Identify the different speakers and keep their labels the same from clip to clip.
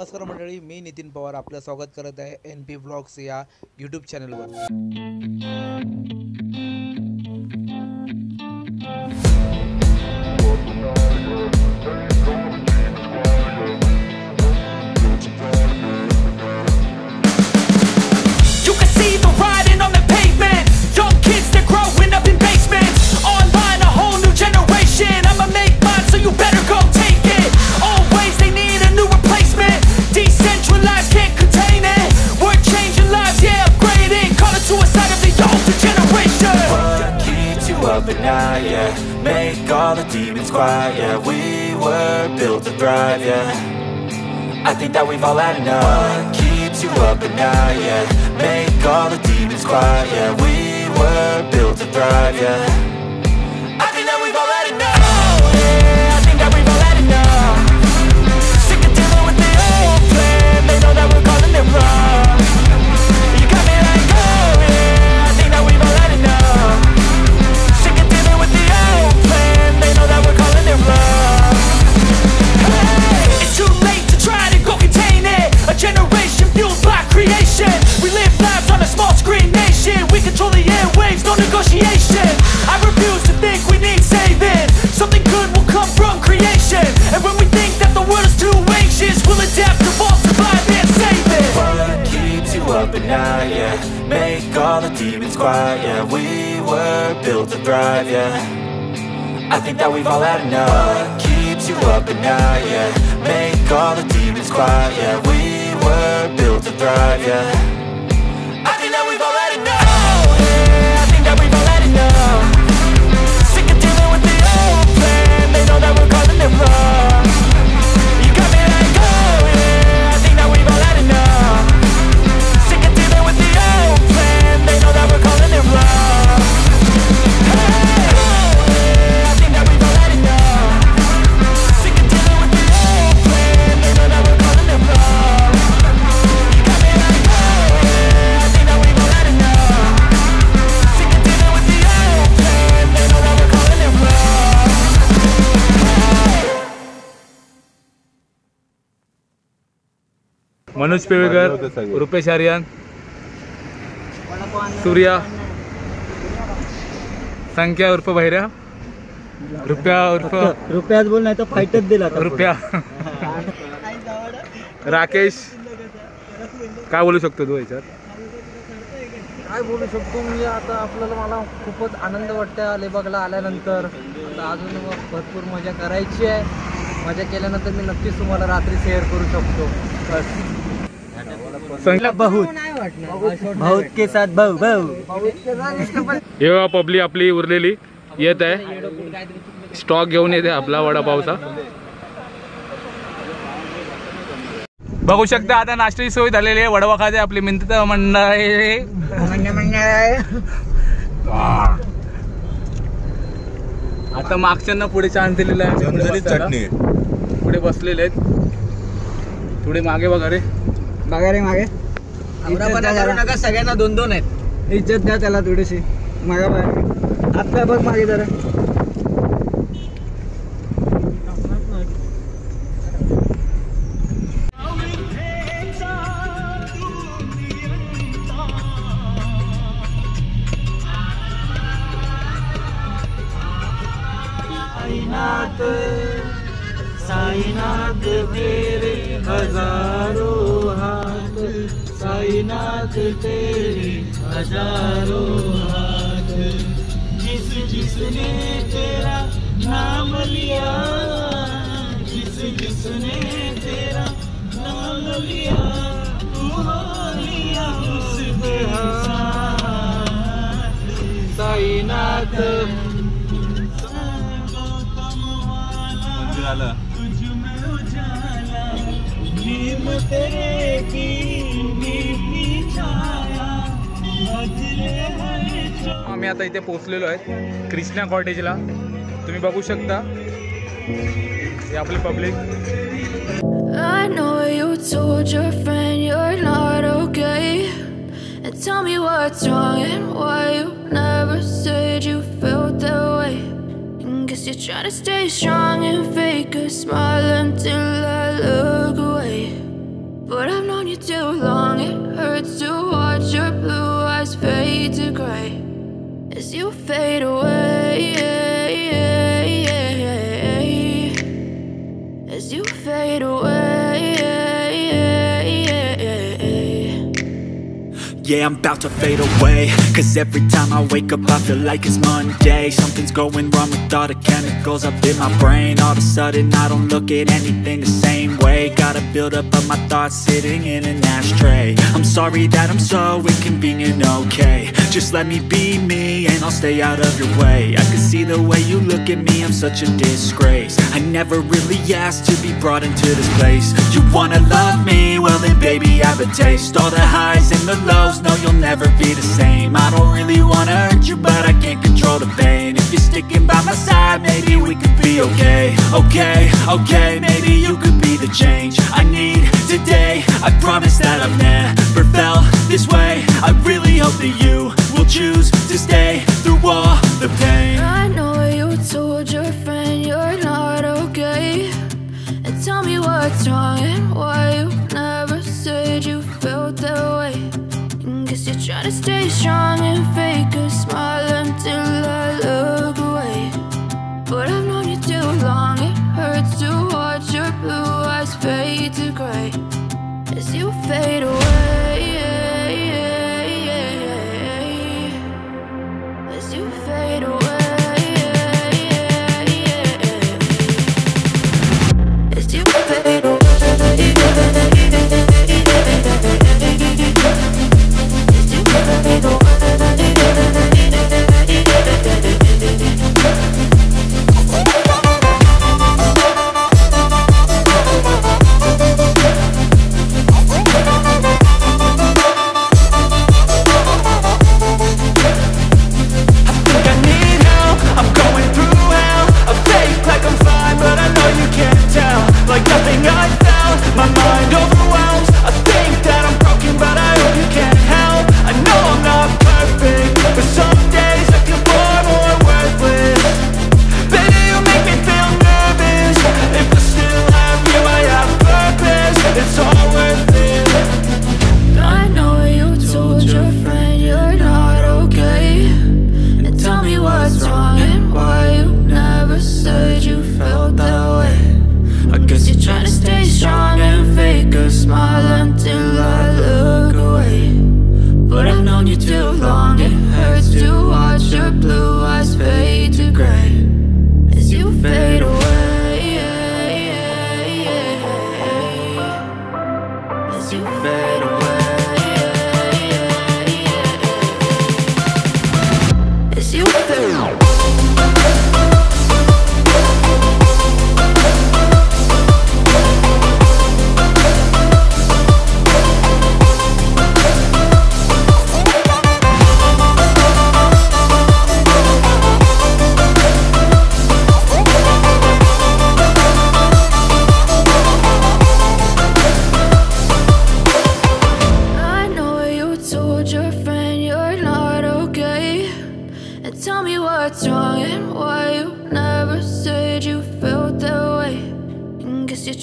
Speaker 1: नमस्कार मंडळी, मी नितीन पवार आपलं स्वागत करत आहे NP व्लॉग्स या यूट्यूब चॅनलवर.
Speaker 2: At night, yeah. Make all the demons quiet, yeah. We were built to thrive, yeah. I think that we've all had enough. What keeps you up at night, yeah. Make all the demons quiet, yeah. We were built to thrive, yeah. I think that we've all had enough. Oh, yeah, I think that we've all had enough. Sick of dealing with the old plan. They know that we're calling it wrong. You got me like, oh, yeah, I think that we've all had enough. We live lives on a small screen nation. We control the airwaves, no negotiation. I refuse to think we need saving. Something good will come from creation. And when we think that the world is too anxious, we'll adapt, evolve, survive and save it. What keeps you up at night, yeah. Make all the demons quiet, yeah. We were built to thrive, yeah. I think that we've all had enough. What keeps you up at night, yeah. Make all the demons quiet, yeah. We were built to thrive, yeah. I think that we've all had enough. Oh, yeah, I think that we've all had enough. Sick of dealing with the old plan. They know that we're calling it wrong. You got me like, oh, yeah, I think that we've all had enough. Sick of dealing with the old plan. They know that we're calling it wrong. Hey, oh, yeah, I think that we've all had enough. Sick of dealing with the old plan. They know that we're calling it wrong.
Speaker 3: Manoj Pevekar, Rupesh Aryan, Surya, Sankhya उर्फ भैऱ्या,
Speaker 4: रुपयाच बोल नाही तर फाईटच दिला
Speaker 3: रुपया, राकेश. काय बोलू शकतो तू याच्यात?
Speaker 4: काय बोलू शकतो म्हणजे आता आपल्याला मला खूपच आनंद वाटतं अलिबागला आल्यानंतर. अजून भरपूर मजा करायची आहे. मजा केल्यानंतर मी नक्कीच तुम्हाला रात्री शेअर करू शकतो. बहुत के साथ भाऊ
Speaker 3: हे पब्लिक आपली उरलेली येत आहे. स्टॉक घेऊन येते आपला वडापावचा. बघू शकता आता नाश्त्याची सोय झालेली आहे. वडापाव खाते आपली मिंत मंडळ. आता मागच्यांना पुढे चान्स दिलेला आहे.
Speaker 1: चटणी
Speaker 3: पुढे बसलेले आहेत. थोडे मागे बघा रे.
Speaker 4: बघा रे मागे. नका सगळ्यांना 2-2 आहेत. इज्जत द्या त्याला थोडीशी. मागा बाहेर आता बघ मागे जरा. साईनाथ तेरे हजारों हाथ, साईनाथ तेरे हजारों हाथ, जिस जिसने तेरा नाम लिया, जिस जिसने तेरा नाम लिया, तू हो लिया उसके हाथ. साईनाथ
Speaker 3: आम्ही आता इथे पोहोचलेलो आहे कृष्णा कॉटेजला. तुम्ही बघू शकता हे आपली public.
Speaker 5: I know you told your friend you're not okay, and tell me what's wrong and why you never said you felt that way. And guess you're trying to stay strong and fake a smile until I look away. fade away, as you fade away.
Speaker 2: Yeah, I'm about to fade away, cause every time I wake up I feel like it's Monday. Something's going wrong with all the chemicals up in my brain. All of a sudden I don't look at anything the same way. Got a buildup of my thoughts sitting in an ashtray. I'm sorry that I'm so inconvenient, okay. Just let me be me and I'll stay out of your way. I can see the way you look at me, I'm such a disgrace. I never really asked to be brought into this place. You wanna love me? Well then baby have a taste. All the highs and the lows, no you'll never be the same. I don't really wanna hurt you but I can't control the pain. If you're sticking by my side maybe we could be okay. Okay, maybe you could be the change I need today. I promise that I've never felt this way. I really hope that you will choose to stay through all the pain.
Speaker 5: I know you told your friend you're not okay, and tell me what's wrong and why you never said you felt that way. Guess you're trying to stay strong and fake a smile until I look away. But I've known you too long, it hurts to watch your blue eyes fade to gray as you fade away, as you fade away, as you fade away.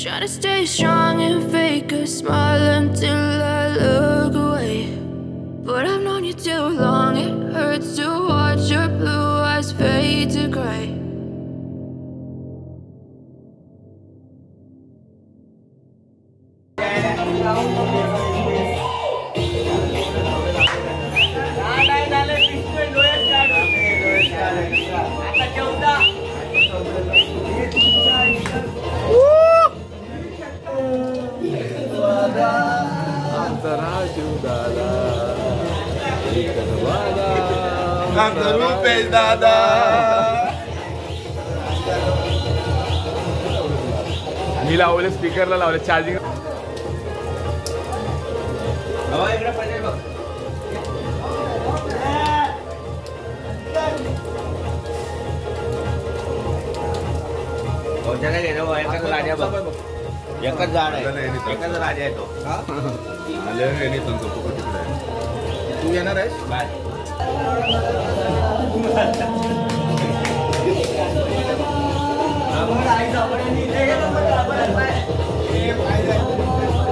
Speaker 5: Trying to stay strong and fake a smile until I look away. But I've known you too long, it hurts to watch your blue eyes fade to gray.
Speaker 3: मी लावले स्पीकरला लावले charging.
Speaker 6: एकच झाड आहे, एकच राजा आहे तो.
Speaker 3: तू येणार आहेस?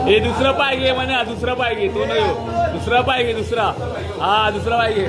Speaker 3: हे दुसरा पाय घे म्हणा, दुसरा पाय घे. तो नाही, दुसरा पाय घे, दुसरा. हा दुसरा पाय घे.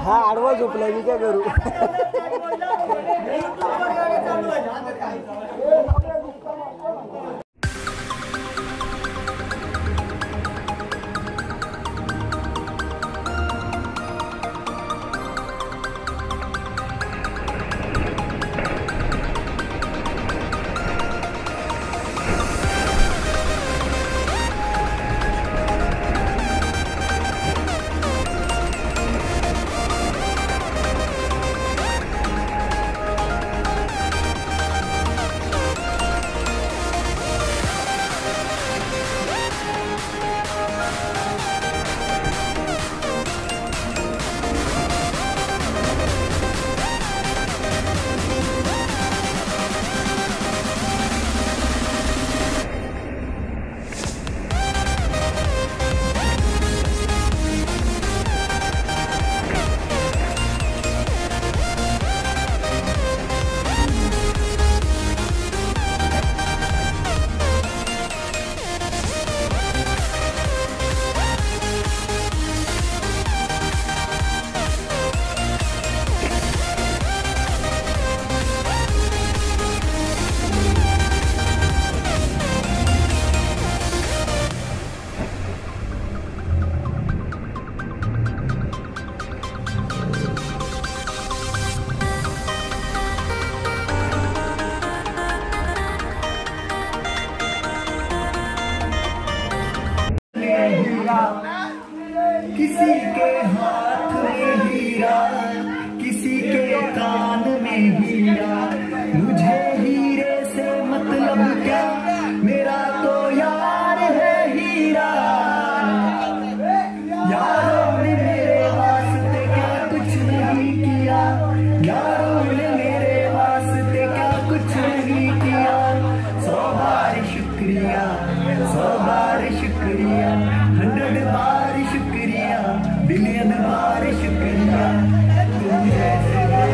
Speaker 4: हा आडवा झोपला मी काय करू.
Speaker 7: किसी के हाथ में हीरा, किसी के कान में हीरा, मुझे हीरे से मतलब क्या, मेरा तो यार है हीरा। यारों ने मेरे वास्ते क्या कुछ नहीं किया, यारों ने मेरे वास्ते क्या कुछ नहीं किया। 100 बार शुक्रिया, 100 बार शुक्रिया, 100 बार शुक्रिया, बिलियन बार शुक्रिया। तुम जैसे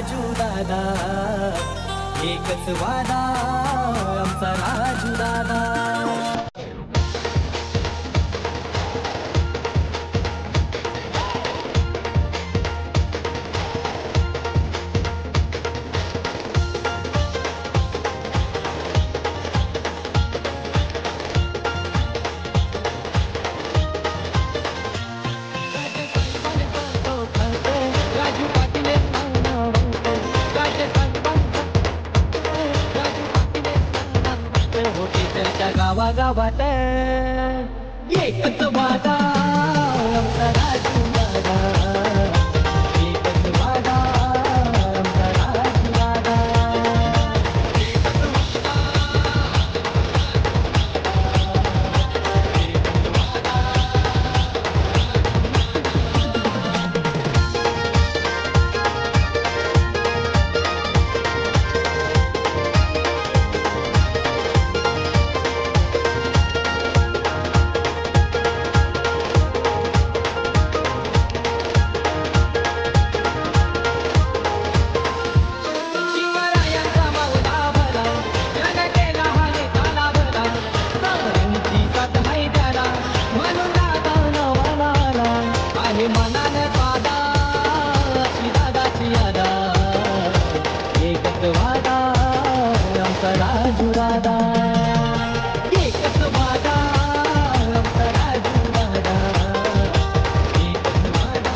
Speaker 7: राजू दादा, एकच वादा आमचा राजू दादा. गावागावात एकच वादा आमचा राजू दादा, एकच वादा आमचा राजू दादा. राजू दादा, एकच वादा आमचा राजू दादा, एकच वादा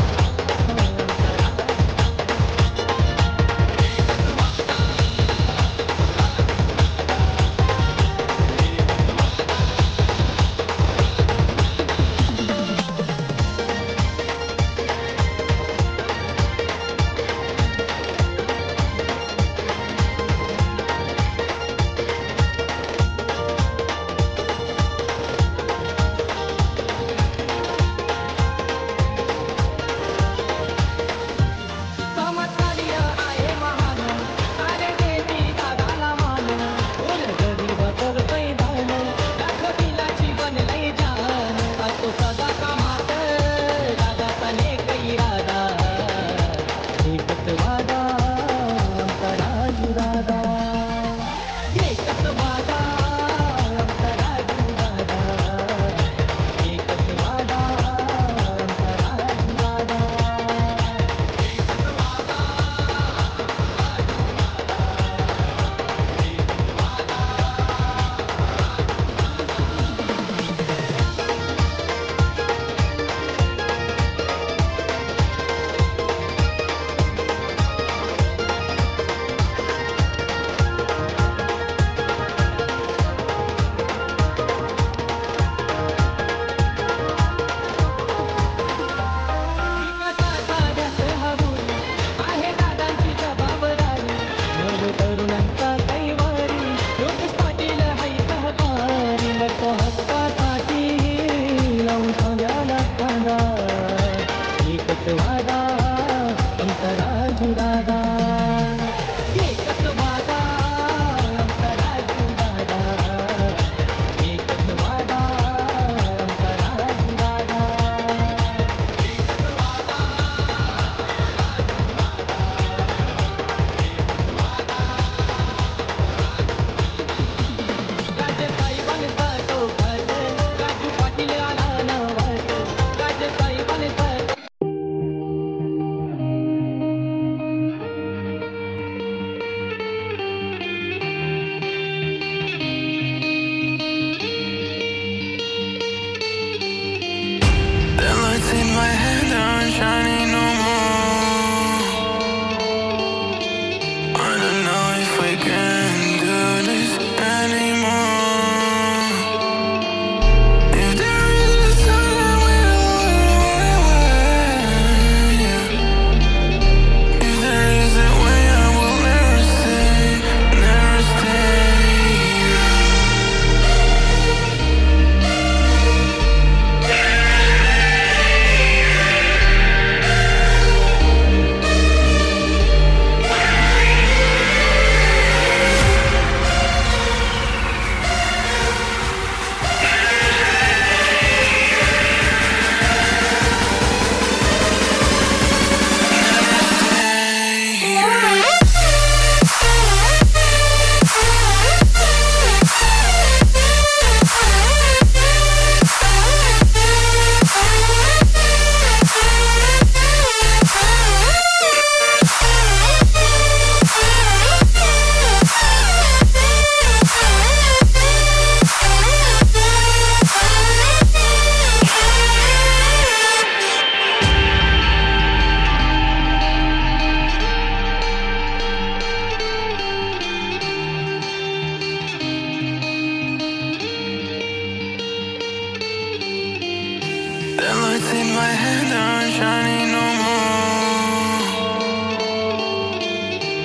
Speaker 8: in my head aren't shining no more.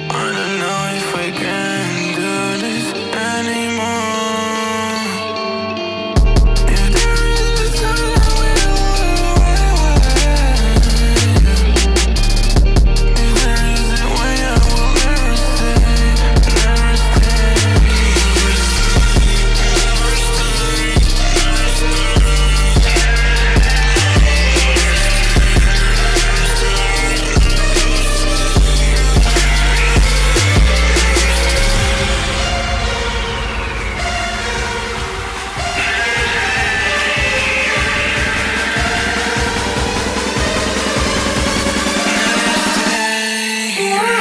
Speaker 8: I don't know if I can do this anymore. If there is a time I will if there is a way I will never stay, never stay. Here